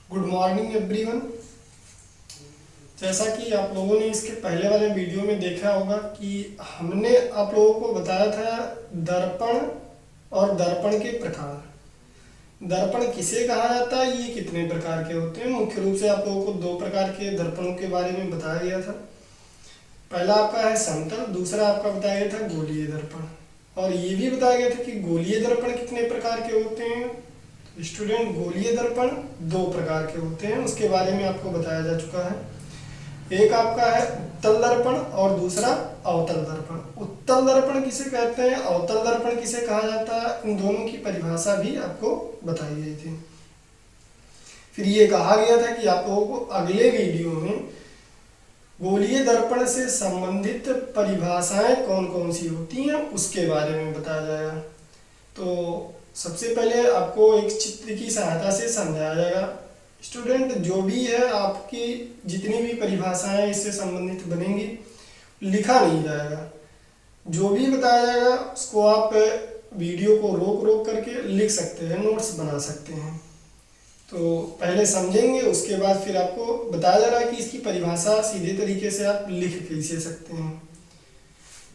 Good morning everyone. जैसा कि आप लोगों ने इसके पहले वाले वीडियो में देखा होगा कि हमने आप लोगों को बताया था दर्पण और दर्पण के प्रकार। दर्पण किसे कहा जाता है, ये कितने प्रकार के होते हैं। मुख्य रूप से आप लोगों को दो प्रकार के दर्पणों के बारे में बताया गया था। पहला आपका है समतल, दूसरा आपका बताया गया था गोलीय दर्पण। और ये भी बताया गया था कि गोलीय दर्पण कितने प्रकार के होते हैं। स्टूडेंट, गोलीय दर्पण दो प्रकार के होते हैं, उसके बारे में आपको बताया जा चुका है। एक आपका है उत्तल दर्पण और दूसरा अवतल दर्पण। उत्तल दर्पण किसे कहते हैं, अवतल दर्पण किसे कहा जाता है, इन दोनों की परिभाषा भी आपको बताई गई थी। फिर ये कहा गया था कि आप लोगों को अगले वीडियो में गोलीय दर्पण से संबंधित परिभाषाएं कौन कौन सी होती हैं उसके बारे में बताया जाएगा। तो सबसे पहले आपको एक चित्र की सहायता से समझाया जाएगा। स्टूडेंट, जो भी है आपकी जितनी भी परिभाषाएं इससे संबंधित बनेंगी लिखा नहीं जाएगा, जो भी बताया जाएगा उसको आप वीडियो को रोक रोक करके लिख सकते हैं, नोट्स बना सकते हैं। तो पहले समझेंगे, उसके बाद फिर आपको बताया जा रहा है कि इसकी परिभाषा सीधे तरीके से आप लिख कैसे सकते हैं।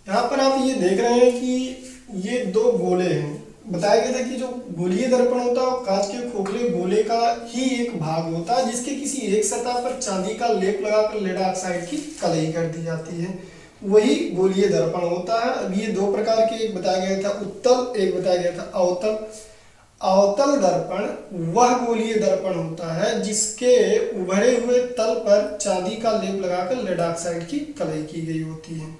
यहाँ पर आप ये देख रहे हैं कि ये दो गोले हैं। बताया गया था कि जो गोलीय दर्पण होता है वो कांच के खोखले गोले का ही एक भाग होता है, जिसके किसी एक सतह पर चांदी का लेप लगाकर लेड ऑक्साइड की कलई कर दी जाती है, वही गोलीय दर्पण होता है। अब ये दो प्रकार के, एक बताया गया था उत्तल, एक बताया गया था अवतल। अवतल दर्पण वह गोलीय दर्पण होता है जिसके उभरे हुए तल पर चांदी का लेप लगाकर लेड ऑक्साइड की कलई की गई होती है,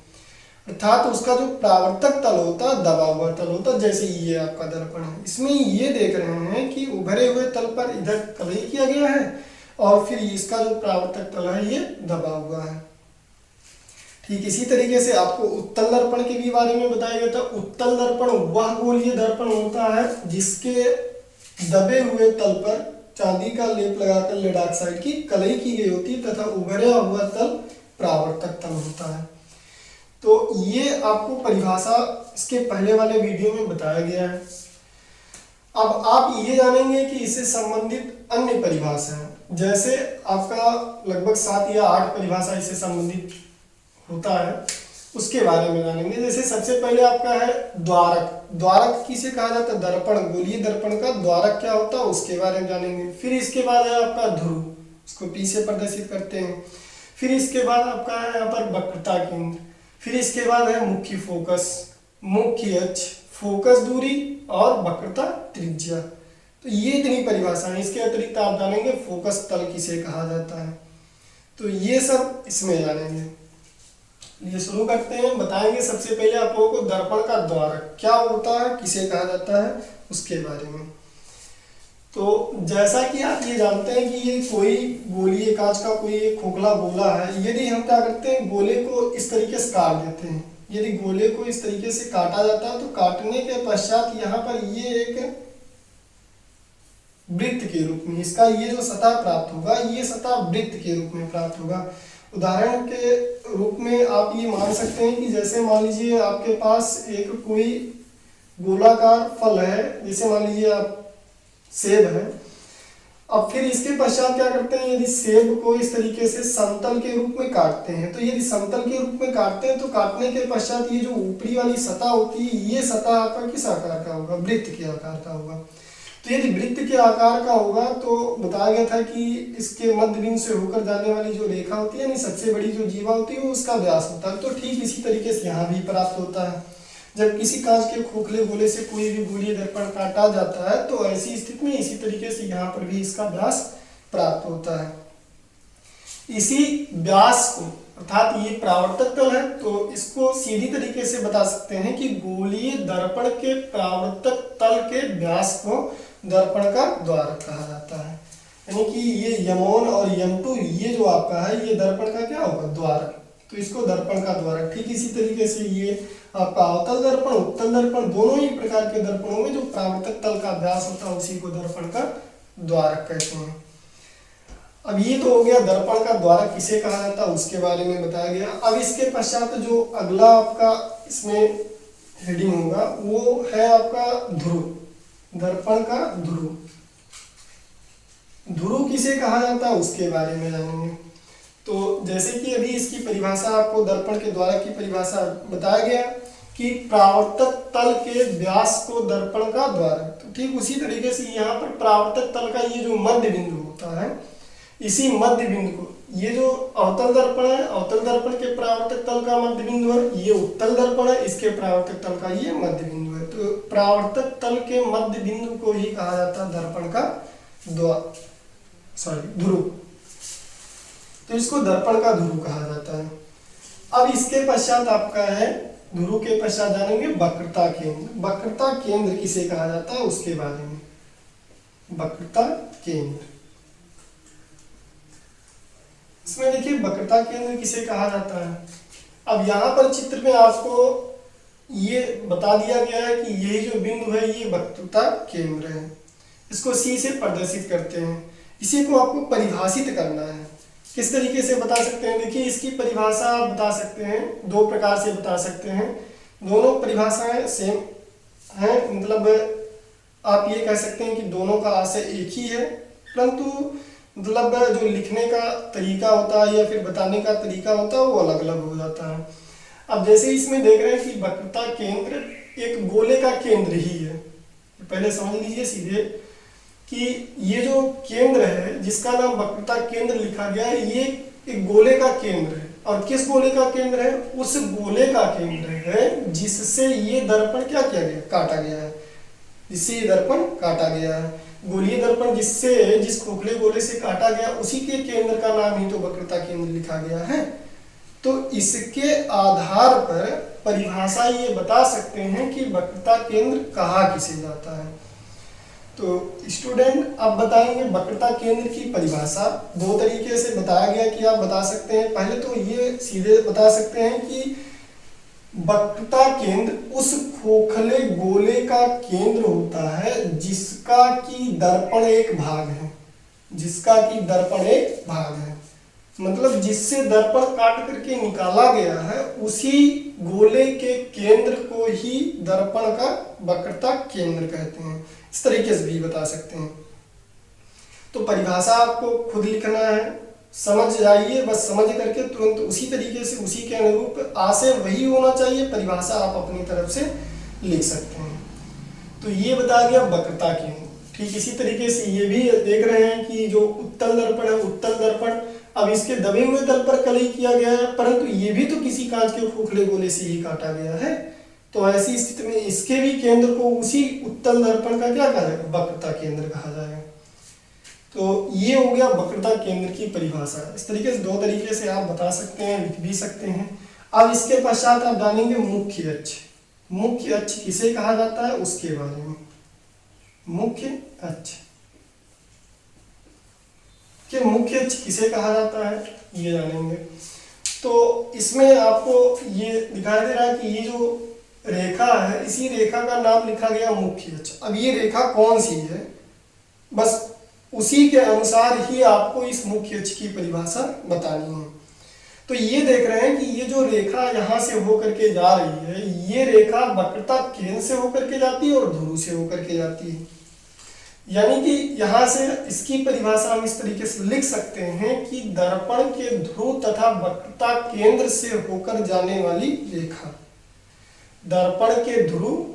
अर्थात उसका जो परावर्तक तल होता है दबा हुआ तल होता है। जैसे ये आपका दर्पण है, इसमें ये देख रहे हैं कि उभरे हुए तल पर इधर कलई किया गया है और फिर इसका जो परावर्तक तल है ये दबा हुआ है। ठीक इसी तरीके से आपको उत्तल दर्पण के भी बारे में बताया गया था। उत्तल दर्पण वह गोलीय दर्पण होता है जिसके दबे हुए तल पर चांदी का लेप लगाकर लेड ऑक्साइड की कलई की गई होती है तथा उभरा हुआ तल परावर्तक तल होता है। तो ये आपको परिभाषा इसके पहले वाले वीडियो में बताया गया है। अब आप ये जानेंगे कि इससे संबंधित अन्य परिभाषाएं, जैसे आपका लगभग 7 या 8 परिभाषा इससे संबंधित होता है, उसके बारे में जानेंगे। जैसे सबसे पहले आपका है द्वारक। द्वारक किसे कहा जाता है, दर्पण, गोलीय दर्पण का द्वारक क्या होता है उसके बारे में जानेंगे। फिर इसके बाद है आपका ध्रुव, इसको पी से प्रदर्शित करते हैं। फिर इसके बाद आपका है यहाँ पर वक्रता केंद्र। फिर इसके बाद है मुख्य फोकस, मुख्य अक्ष, फोकस दूरी और वक्रता त्रिज्या। तो ये इतनी परिभाषाएं। इसके अतिरिक्त आप जानेंगे फोकस तल किसे कहा जाता है, तो ये सब इसमें जानेंगे। ये शुरू करते हैं, बताएंगे सबसे पहले आप लोगों को दर्पण का द्वारक क्या होता है, किसे कहा जाता है उसके बारे में। तो जैसा कि आप ये जानते हैं कि ये कोई गोलीय कांच का कोई एक खोखला गोला है। यदि हम क्या करते हैं, गोले को इस तरीके से काट देते हैं। यदि गोले को इस तरीके से काटा जाता है तो काटने के पश्चात यहाँ पर ये एक वृत्त के रूप में इसका ये जो सतह प्राप्त होगा, ये सतह वृत्त के रूप में प्राप्त होगा। उदाहरण के रूप में आप ये मान सकते हैं कि जैसे मान लीजिए आपके पास एक कोई गोलाकार फल है, जैसे मान लीजिए आप सेब है। अब फिर इसके पश्चात क्या करते हैं, यदि सेब को इस तरीके से समतल के रूप में काटते हैं, तो यदि समतल के रूप में काटते हैं तो काटने के पश्चात ये जो ऊपरी वाली सतह होती है, ये सतह आपका किस आकार का होगा, वृत्त के आकार का होगा। तो यदि वृत्त के आकार का होगा तो बताया गया था कि इसके मध्य बिंदु से होकर जाने वाली जो रेखा होती है, यानी सबसे बड़ी जो जीवा होती है, वो उसका व्यास होता है। तो ठीक इसी तरीके से यहाँ भी प्राप्त होता है। जब किसी कांच के खोखले गोले से कोई भी गोलीय दर्पण काटा जाता है तो ऐसी स्थिति में इसी तरीके से यहाँ पर भी इसका व्यास प्राप्त होता है। इसी व्यास को, अर्थात ये परावर्तक तल है, तो इसको सीधी तरीके से बता सकते हैं कि गोलीय दर्पण के परावर्तक तल के व्यास को दर्पण का द्वारक कहा जाता है। यानी कि ये यम1 और यम2 ये जो आपका है, ये दर्पण का क्या होगा, द्वारक, तो इसको दर्पण का द्वारक। ठीक इसी तरीके से ये आपका अवतल दर्पण, उत्तल दर्पण, दोनों ही प्रकार के दर्पणों में जो परावर्तक तल का व्यास होता है उसी को दर्पण का द्वारक कहते हैं। अब ये तो हो गया दर्पण का द्वारक किसे कहा जाता है उसके बारे में बताया गया। अब इसके पश्चात जो अगला आपका इसमें हेडिंग होगा वो है आपका ध्रुव, दर्पण का ध्रुव। ध्रुव किसे कहा जाता है उसके बारे में जानेंगे। तो जैसे कि अभी इसकी परिभाषा आपको दर्पण के द्वारा की परिभाषा बताया गया कि परावर्तक तल के व्यास को दर्पण का द्वारा, तो ठीक उसी तरीके से यहाँ पर परावर्तक तल का ये जो मध्य बिंदु होता है, इसी मध्य बिंदु को, ये जो अवतल दर्पण है, अवतल दर्पण के परावर्तक तल का मध्य बिंदु है, ये उत्तल दर्पण है, इसके परावर्तक तल का ये मध्य बिंदु है। तो परावर्तक तल के मध्य बिंदु को ही कहा जाता है दर्पण का ध्रुव। तो इसको दर्पण का ध्रुव कहा जाता है। अब इसके पश्चात आपका है, ध्रुव के पश्चात जानेंगे वक्रता केंद्र। वक्रता केंद्र किसे कहा जाता है उसके बारे में। वक्रता केंद्र, इसमें देखिए वक्रता केंद्र किसे कहा जाता है। अब यहाँ पर चित्र में आपको ये बता दिया गया है कि यही जो बिंदु है ये वक्रता केंद्र है। इसको C से प्रदर्शित करते हैं। इसी को आपको परिभाषित करना है। किस तरीके से बता सकते हैं, देखिए इसकी परिभाषा आप बता सकते हैं, दो प्रकार से बता सकते हैं। दोनों परिभाषाएं सेम हैं, मतलब आप ये कह सकते हैं कि दोनों का आशय एक ही है, परंतु मतलब जो लिखने का तरीका होता है या फिर बताने का तरीका होता है वो अलग अलग हो जाता है। अब जैसे इसमें देख रहे हैं कि वक्रता केंद्र एक गोले का केंद्र ही है। पहले समझ लीजिए सीधे कि ये जो केंद्र है जिसका नाम वक्रता केंद्र लिखा गया है, ये एक गोले का केंद्र है। और किस गोले का केंद्र है, उस गोले का केंद्र है जिससे ये दर्पण क्या किया गया, काटा गया है, जिससे ये दर्पण काटा गया है। गोलीय दर्पण जिस खोखले गोले से काटा गया उसी के केंद्र का नाम ही तो वक्रता केंद्र लिखा गया है। तो इसके आधार पर परिभाषा ये बता सकते हैं कि वक्रता केंद्र कहा किसे जाता है। तो स्टूडेंट अब बताएंगे वक्रता केंद्र की परिभाषा। दो तरीके से बताया गया कि आप बता सकते हैं। पहले तो ये सीधे बता सकते हैं कि वक्रता केंद्र उस खोखले गोले का केंद्र होता है जिसका कि दर्पण एक भाग है, जिसका कि दर्पण एक भाग है, मतलब जिससे दर्पण काट करके निकाला गया है उसी गोले के केंद्र को ही दर्पण का वक्रता केंद्र कहते हैं। इस तरीके से भी बता सकते हैं। तो परिभाषा आपको खुद लिखना है, समझ जाइए, बस समझ करके तुरंत उसी तरीके से उसी के अनुरूप आशय वही होना चाहिए, परिभाषा आप अपनी तरफ से लिख सकते हैं। तो ये बता दिया वक्रता केंद्र। ठीक इसी तरीके से ये भी देख रहे हैं कि जो उत्तल दर्पण है, उत्तल दर्पण अब इसके दबे हुए तल पर कलई किया गया है, परंतु ये भी तो किसी कांच के खोखले गोले से ही काटा गया है। तो ऐसी स्थिति में इसके भी केंद्र को उसी उत्तल दर्पण का क्या कहा जाएगा, वक्रता केंद्र कहा जाएगा। तो ये हो गया वक्रता केंद्र की परिभाषा। इस तरीके से दो तरीके से आप बता सकते हैं, लिख भी सकते हैं। अब इसके पश्चात आप जानेंगे मुख्य अक्ष। मुख्य अक्ष किसे कहा जाता है उसके बारे में। मुख्य अक्ष के मुख्य अक्ष किसे कहा जाता है ये जानेंगे। तो इसमें आपको ये दिखाई दे रहा है कि ये जो रेखा है, इसी रेखा का नाम लिखा गया मुख्य अक्ष। अब ये रेखा कौन सी है, बस उसी के अनुसार ही आपको इस मुख्य अक्ष की परिभाषा बतानी है। तो ये देख रहे हैं कि ये जो रेखा यहाँ से होकर के जा रही है, ये रेखा वक्रता केंद्र से होकर के जाती है और ध्रुव से होकर के जाती है। यानी कि यहाँ से इसकी परिभाषा हम इस तरीके से लिख सकते हैं कि दर्पण के ध्रुव तथा वक्रता केंद्र से होकर जाने वाली रेखा, दर्पण के ध्रुव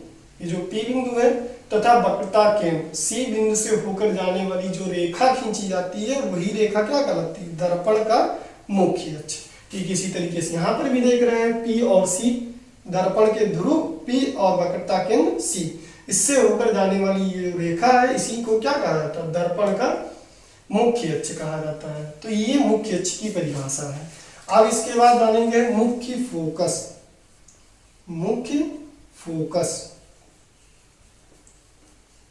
ये जो P बिंदु है तथा वक्रता केंद्र C बिंदु से होकर जाने वाली जो रेखा खींची जाती है वही रेखा क्या कहलाती है, दर्पण का मुख्य अक्ष। ठीक इसी तरीके से यहाँ पर भी देख रहे हैं P और C, दर्पण के ध्रुव P और वक्रता केंद्र C, इससे होकर जाने वाली ये रेखा है, इसी को क्या कहा जाता है, दर्पण का मुख्य अक्ष कहा जाता है। तो ये मुख्य अक्ष की परिभाषा है। अब इसके बाद जानेंगे मुख्य फोकस। मुख्य फोकस,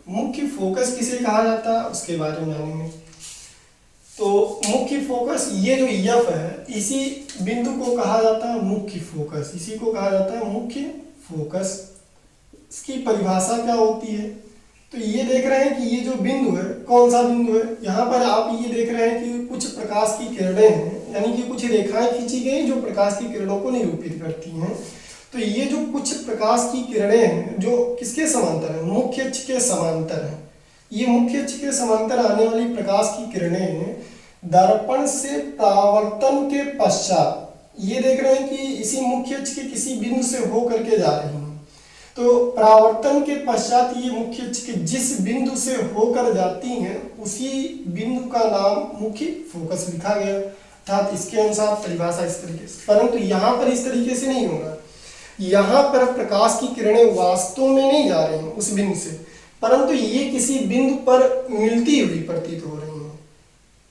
मुख्य फोकस किसे कहा जाता है उसके बारे में जानेंगे। तो मुख्य फोकस ये जो F है, इसी बिंदु को कहा जाता है मुख्य फोकस, इसी को कहा जाता है मुख्य फोकस। इसकी परिभाषा क्या होती है, तो ये देख रहे हैं कि ये जो बिंदु है, कौन सा बिंदु है, यहाँ पर आप ये देख रहे हैं कि कुछ प्रकाश की किरणें हैं, यानी कि कुछ रेखाएं खींची गई जो प्रकाश की किरणों को निरूपित करती हैं। तो ये जो कुछ प्रकाश की किरणें हैं जो किसके समांतर है, मुख्य अक्ष के समांतर है। ये मुख्य अक्ष के समांतर आने वाली प्रकाश की किरणें दर्पण से परावर्तन के पश्चात, ये देख रहे हैं कि इसी मुख्य अक्ष के किसी बिंदु से हो करके जा रही हैं। तो परावर्तन के पश्चात ये मुख्य अक्ष के जिस बिंदु से होकर जाती हैं उसी बिंदु का नाम मुख्य फोकस लिखा गया, अर्थात इसके अनुसार परिभाषा इस तरीके से। परंतु यहाँ पर इस तरीके से नहीं होगा, यहाँ पर प्रकाश की किरणें वास्तव में नहीं जा रही हैं उस बिंदु से, परंतु ये किसी बिंदु पर मिलती हुई प्रतीत हो रही हैं।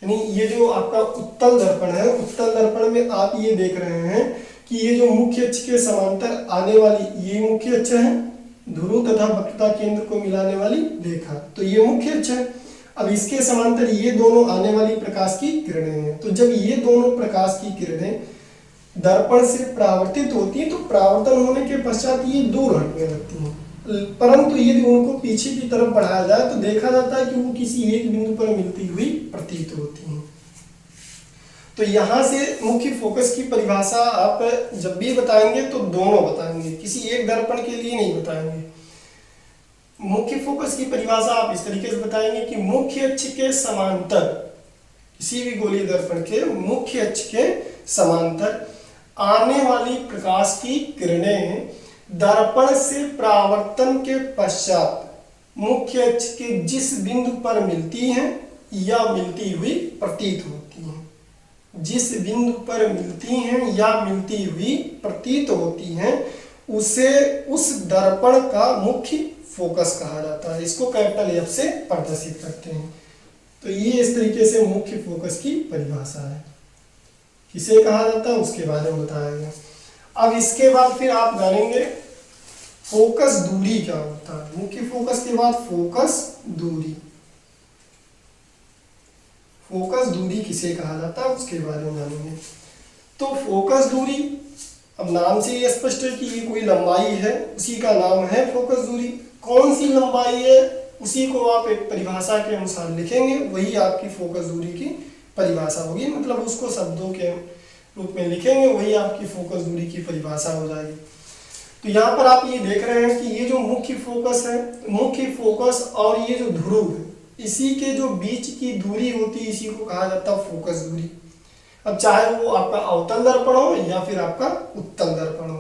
यानी ये जो आपका उत्तल दर्पण है, उत्तल दर्पण में आप ये देख रहे हैं कि ये जो मुख्य अक्ष के समांतर आने वाली ये मुख्य अक्ष है, ध्रुव तथा वक्रता केंद्र को मिलाने वाली रेखा, तो ये मुख्य अक्ष है। अब इसके समांतर ये दोनों आने वाली प्रकाश की किरणें हैं। तो जब ये दोनों प्रकाश की किरणें दर्पण से परावर्तित होती हैं तो परावर्तन होने के पश्चात ये दूर हटने लगती हैं, परंतु यदि उनको पीछे की तरफ बढ़ाया जाए तो देखा जाता है कि वो किसी एक बिंदु पर मिलती हुई प्रतीत होती हैं। तो यहाँ से मुख्य फोकस की परिभाषा आप जब भी बताएंगे तो दोनों बताएंगे, किसी एक दर्पण के लिए नहीं बताएंगे। मुख्य फोकस की परिभाषा आप इस तरीके से बताएंगे कि मुख्य अक्ष के समांतर, किसी भी गोलीय दर्पण के मुख्य अक्ष के समांतर आने वाली प्रकाश की किरणें दर्पण से परावर्तन के पश्चात मुख्य अक्ष के जिस बिंदु पर मिलती हैं या मिलती हुई प्रतीत होती हैं, जिस बिंदु पर मिलती हैं या मिलती हुई प्रतीत होती हैं उसे उस दर्पण का मुख्य फोकस कहा जाता है। इसको कैपिटल एफ से प्रदर्शित करते हैं। तो ये इस तरीके से मुख्य फोकस की परिभाषा है। किसे कहा जाता है उसके बारे में बताया गया। अब इसके बाद फिर आप जानेंगे फोकस दूरी क्या होता है। मुख्य फोकस के बाद फोकस दूरी, फोकस दूरी किसे कहा जाता है उसके बारे में जानेंगे। तो फोकस दूरी, अब नाम से ये स्पष्ट है कि ये कोई लंबाई है, उसी का नाम है फोकस दूरी। कौन सी लंबाई है उसी को आप एक परिभाषा के अनुसार लिखेंगे, वही आपकी फोकस दूरी की परिभाषा होगी, मतलब उसको शब्दों के रूप में लिखेंगे, वही आपकी फोकस दूरी की परिभाषा हो जाएगी। तो यहाँ पर आप ये देख रहे हैं कि ये जो मुख्य फोकस है, मुख्य फोकस और ये जो ध्रुव है, इसी के जो बीच की दूरी होती है इसी को कहा जाता है फोकस दूरी। अब चाहे वो आपका अवतल दर्पण हो या फिर आपका उत्तल दर्पण हो,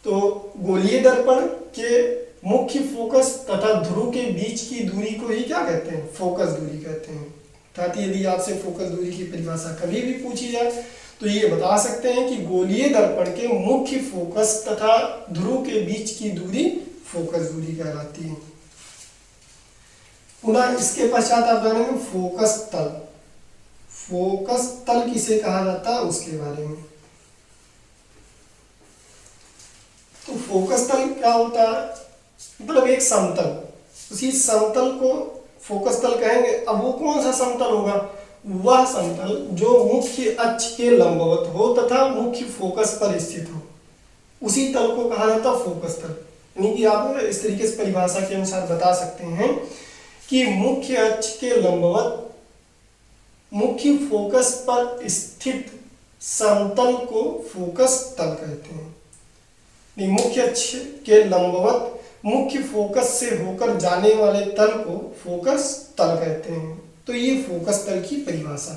तो गोलीय दर्पण के मुख्य फोकस तथा ध्रुव के बीच की दूरी को ही क्या कहते हैं, फोकस दूरी कहते हैं। अर्थात यदि आपसे फोकस दूरी की परिभाषा कभी भी पूछी जाए तो ये बता सकते हैं कि गोलीय दर्पण के मुख्य फोकस तथा ध्रुव के बीच की दूरी फोकस दूरी कहलाती है। पुनः इसके पश्चात आप जानेंगे फोकस तल। फोकस तल किसे कहा जाता है उसके बारे में। तो फोकस तल क्या होता है, मतलब एक समतल, उसी समतल को फोकस तल कहेंगे। अब वो कौन सा समतल होगा, वह समतल जो मुख्य अक्ष के लंबवत हो तथा मुख्य फोकस पर स्थित हो, उसी तल को कहा जाता है फोकस तल। यानी कि आप इस तरीके से परिभाषा के अनुसार बता सकते हैं कि मुख्य अक्ष के लंबवत मुख्य फोकस पर स्थित समतल को फोकस तल कहते हैं। मुख्य अक्ष के लंबवत मुख्य फोकस से होकर जाने वाले तल को फोकस तल कहते हैं। तो ये फोकस तल की परिभाषा।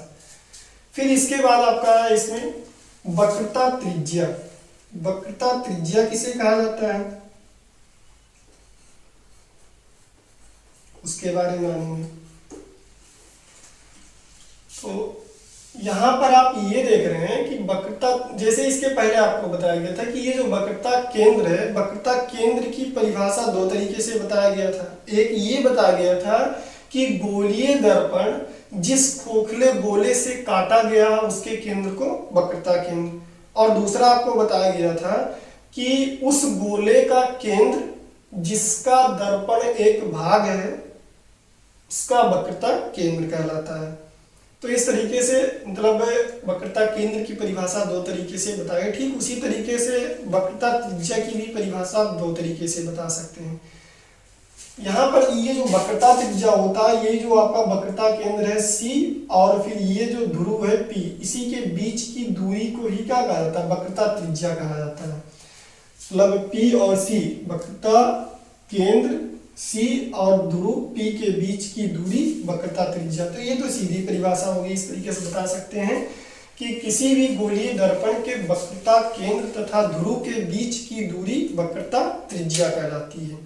फिर इसके बाद आपका है इसमें वक्रता त्रिज्या। वक्रता त्रिज्या किसे कहा जाता है उसके बारे में जानेंगे। तो यहाँ पर आप ये देख रहे हैं कि वक्रता, जैसे इसके पहले आपको बताया गया था कि ये जो वक्रता केंद्र है, वक्रता केंद्र की परिभाषा दो तरीके से बताया गया था। एक ये बताया गया था कि गोलीय दर्पण जिस खोखले गोले से काटा गया उसके केंद्र को वक्रता केंद्र, और दूसरा आपको बताया गया था कि उस गोले का केंद्र जिसका दर्पण एक भाग है उसका वक्रता केंद्र कहलाता है। तो इस तरीके से मतलब वक्रता केंद्र की परिभाषा दो तरीके से बताएं। ठीक उसी तरीके से वक्रता त्रिज्या की भी परिभाषा दो तरीके से बता सकते हैं। यहाँ पर ये जो वक्रता त्रिज्या होता है, ये जो आपका वक्रता केंद्र है C और फिर ये जो ध्रुव है P, इसी के बीच की दूरी को ही क्या कहा जाता है, वक्रता त्रिज्या कहा जाता है। मतलब P और C, वक्रता केंद्र C और ध्रुव P के बीच की दूरी वक्रता त्रिज्या। तो ये तो सीधी परिभाषा होगी। इस तरीके से बता सकते हैं कि किसी भी गोलीय दर्पण के वक्रता केंद्र तथा ध्रुव के बीच की दूरी वक्रता त्रिज्या कहलाती है।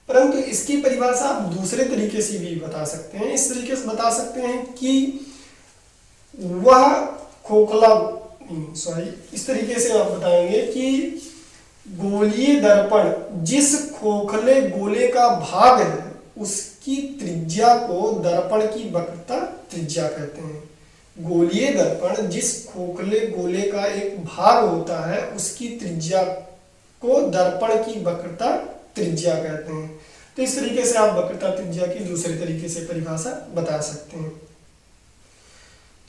परंतु इसकी परिभाषा आप दूसरे तरीके से भी बता सकते हैं। इस तरीके से बता सकते हैं कि वह खोखला इस तरीके से आप बताएंगे कि गोलीय दर्पण जिस खोखले गोले का भाग है उसकी त्रिज्या को दर्पण की वक्रता त्रिज्या कहते हैं। गोलीय दर्पण जिस खोखले गोले का एक भाग होता है उसकी त्रिज्या को दर्पण की वक्रता त्रिज्या कहते हैं। तो इस तरीके से आप वक्रता त्रिज्या की दूसरे तरीके से परिभाषा बता सकते हैं।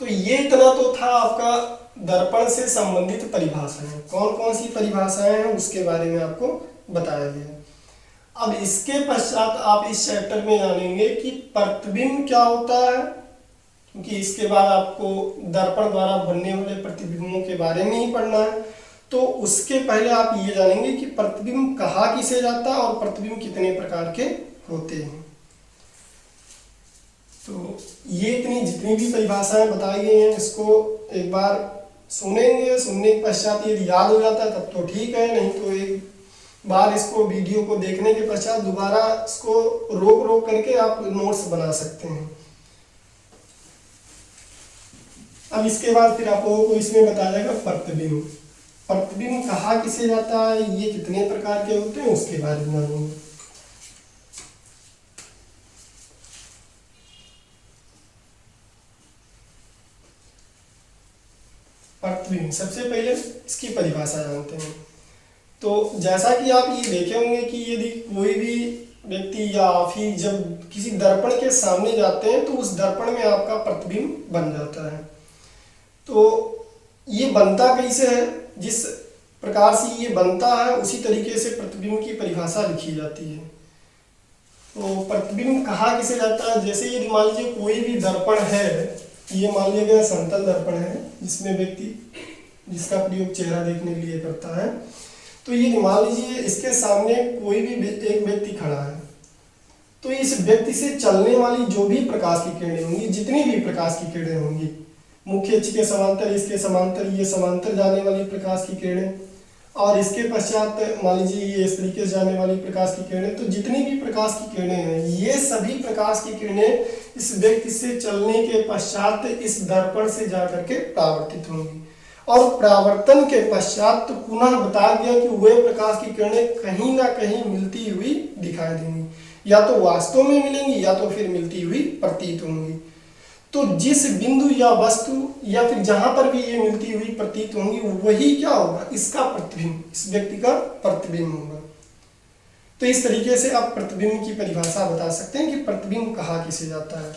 तो ये इतना तो था आपका दर्पण से संबंधित परिभाषाएं। कौन कौन सी परिभाषाएं हैं उसके बारे में आपको बताया गया। अब इसके पश्चात आप इस चैप्टर में जानेंगे कि प्रतिबिंब क्या होता है, क्योंकि इसके बाद आपको दर्पण द्वारा बनने वाले प्रतिबिंबों के बारे में ही पढ़ना है। तो उसके पहले आप ये जानेंगे कि प्रतिबिंब कहा किसे जाता है और प्रतिबिंब कितने प्रकार के होते हैं। तो ये इतनी जितनी भी परिभाषाएं बताई गई हैं इसको एक बार सुनेंगे। सुनने के पश्चात यदि याद हो जाता है तब तो ठीक है, नहीं तो एक बार इसको वीडियो को देखने के पश्चात दोबारा इसको रोक रोक करके आप नोट्स बना सकते हैं। अब इसके बाद फिर आप लोगों को इसमें बताया जाएगा प्रतिबिंब। प्रतिबिंब कहा किसे जाता है, ये कितने प्रकार के होते हैं उसके बारे में जानेंगे। प्रतिबिंब सबसे पहले इसकी परिभाषा जानते हैं। तो जैसा कि आप ये देखे होंगे कि यदि कोई भी व्यक्ति या आप ही जब किसी दर्पण के सामने जाते हैं तो उस दर्पण में आपका प्रतिबिंब बन जाता है। तो ये बनता कैसे है, जिस प्रकार से ये बनता है उसी तरीके से प्रतिबिंब की परिभाषा लिखी जाती है। तो प्रतिबिंब कहा किसे जाता है, जैसे यदि मान लीजिए कोई भी दर्पण है, ये मान लिया गया समतल दर्पण है जिसमें व्यक्ति जिसका प्रयोग चेहरा देखने के लिए करता है। तो ये मान लीजिए इसके सामने कोई भी एक व्यक्ति खड़ा है, तो इस व्यक्ति से चलने वाली जो भी प्रकाश की किरणें होंगी, जितनी भी प्रकाश की किरणें होंगी, मुख्य अक्ष के समांतर, इसके समांतर, ये समांतर जाने वाली प्रकाश की किरणें, और इसके पश्चात मान लीजिए ये इस तरीके से जाने वाली प्रकाश की किरणें, तो जितनी भी प्रकाश की किरणें हैं ये सभी प्रकाश की किरणें इस व्यक्ति से चलने के पश्चात इस दर्पण से जाकर के परावर्तित होंगी। और परावर्तन के पश्चात तो पुनः बताया गया कि वह प्रकाश की किरणें कहीं ना कहीं मिलती हुई दिखाई देंगी, या तो वास्तव में मिलेंगी या तो फिर मिलती हुई प्रतीत होंगी। तो जिस बिंदु या वस्तु या फिर जहां पर भी ये मिलती हुई प्रतीत होंगी वही क्या होगा, इसका प्रतिबिंब, इस व्यक्ति का प्रतिबिंब होगा। तो इस तरीके से आप प्रतिबिंब की परिभाषा बता सकते हैं कि प्रतिबिंब कहा किसे जाता है।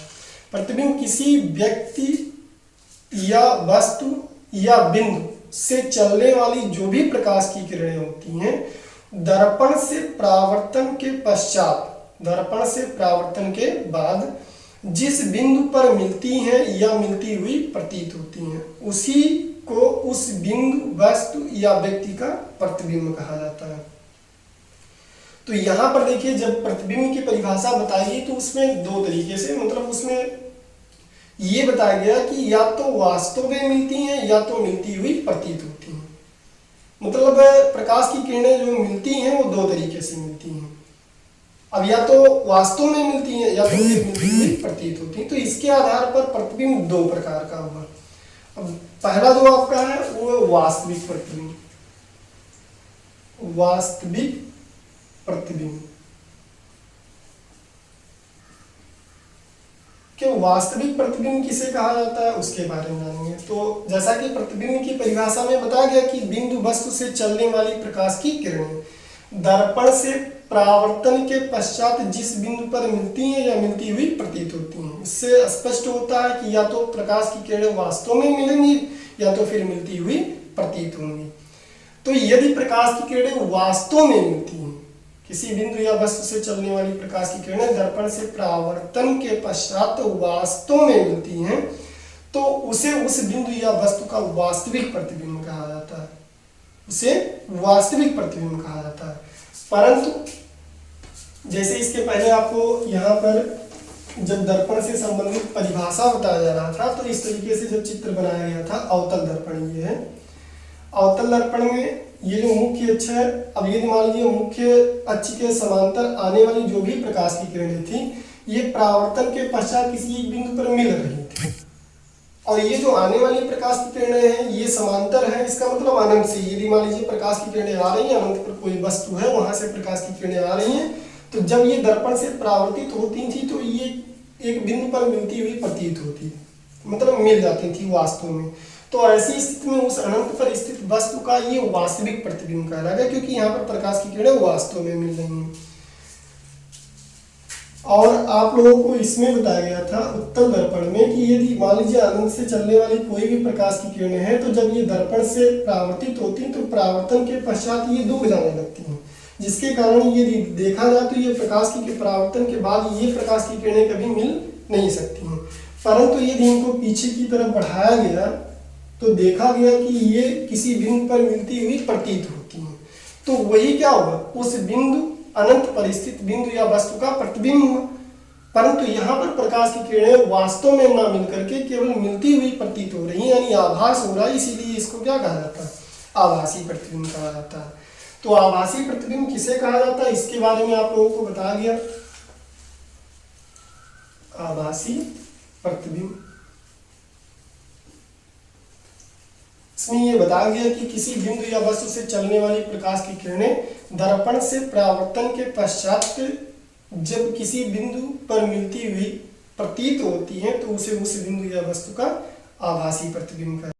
प्रतिबिंब किसी व्यक्ति या वस्तु या बिंदु से चलने वाली जो भी प्रकाश की किरणें होती हैं दर्पण से परावर्तन के पश्चात, दर्पण से परावर्तन के बाद जिस बिंदु पर मिलती हैं या मिलती हुई प्रतीत होती हैं उसी को उस बिंदु, वस्तु या व्यक्ति का प्रतिबिंब कहा जाता है। तो यहाँ पर देखिए जब प्रतिबिंब की परिभाषा बताई तो उसमें दो तरीके से, मतलब उसमें ये बताया गया कि या तो वास्तव में मिलती हैं या तो मिलती हुई प्रतीत होती हैं। मतलब प्रकाश की किरणें जो मिलती हैं वो दो तरीके से मिलती हैं। अब या तो वास्तव में मिलती हैं या तो मिलती हुई प्रतीत होती हैं। तो इसके आधार पर प्रतिबिंब दो प्रकार का होगा। अब पहला जो आपका है वो वास्तविक प्रतिबिंब, वास्तविक प्रतिबिंब कि वास्तविक प्रतिबिंब किसे कहा जाता है उसके बारे में जानेंगे। तो जैसा कि प्रतिबिंब की परिभाषा में बताया गया कि बिंदु वस्तु से चलने वाली प्रकाश की किरणें दर्पण से परावर्तन के पश्चात जिस बिंदु पर मिलती हैं या मिलती हुई प्रतीत होती हैं। इससे स्पष्ट होता है कि या तो प्रकाश की किरणें वास्तव में मिलेंगी या तो फिर मिलती हुई प्रतीत होंगी। तो यदि प्रकाश की किरणें वास्तव में मिलती हैं, किसी बिंदु या वस्तु से चलने वाली प्रकाश की किरणें दर्पण से परावर्तन के पश्चात वास्तव में मिलती हैं, तो उसे उस बिंदु या वस्तु का वास्तविक प्रतिबिंब कहा जाता है, उसे वास्तविक प्रतिबिंब कहा जाता है। परंतु जैसे इसके पहले आपको यहाँ पर जब दर्पण से संबंधित परिभाषा बताया जा रहा था, तो इस तरीके से जब चित्र बनाया गया था, अवतल दर्पण ये है। अवतल दर्पण में ये जो मुख्य अक्ष है, अब ये मान लीजिए मुख्य अक्ष के समांतर आने वाली जो भी प्रकाश की किरणें थी, ये परावर्तन के पश्चात किसी एक बिंदु पर मिल रही थी, और ये जो आने वाली प्रकाश की किरणें हैं ये समांतर है। इसका मतलब अनंत से, यदि मान लीजिए प्रकाश की किरणें आ रही हैं, अनंत पर कोई वस्तु है, वहां से प्रकाश की किरणें आ रही हैं, तो जब ये दर्पण से परावर्तित होती थी तो ये एक बिंदु पर मिलती हुई प्रतीत होती, मतलब मिल जाती थी वास्तव में। तो ऐसी स्थिति में उस अनंत पर स्थित वस्तु का ये वास्तविक प्रतिबिंब कहलाएगा, क्योंकि यहाँ पर प्रकाश की किरणें वास्तव में मिल रही हैं। और आप लोगों को इसमें बताया गया था उत्तल दर्पण में कि यदि मान लीजिए अनंत से चलने वाली कोई भी प्रकाश की किरणें हैं, तो जब ये दर्पण से परावर्तित होती हैं तो परावर्तन के पश्चात ये डूब जाने लगती हैं, जिसके कारण यदि देखा जाए तो ये प्रकाश की परावर्तन के बाद ये प्रकाश की किरणें कभी मिल नहीं सकती हैं। परंतु यदि इनको पीछे की तरफ बढ़ाया गया तो देखा गया कि ये किसी बिंदु पर मिलती हुई प्रतीत होती हैं। तो वही क्या होगा, उस बिंदु अनंत पर स्थित बिंदु या वस्तु का प्रतिबिंब हुआ। परंतु यहाँ पर प्रकाश की किरणें वास्तव में ना मिल करके केवल मिलती हुई प्रतीत हो रही है, यानी आभास हो रहा है, इसीलिए इसको क्या कहा जाता है, आभासी प्रतिबिंब कहा जाता है। तो आभासी प्रतिबिंब किसे कहा जाता है, इसके बारे में आप लोगों को बताया गया। आभासी प्रतिबिंब, इसमें यह बताया गया कि किसी बिंदु या वस्तु से चलने वाली प्रकाश की किरणें दर्पण से परावर्तन के पश्चात जब किसी बिंदु पर मिलती हुई प्रतीत होती हैं तो उसे उस बिंदु या वस्तु का आभासी प्रतिबिंब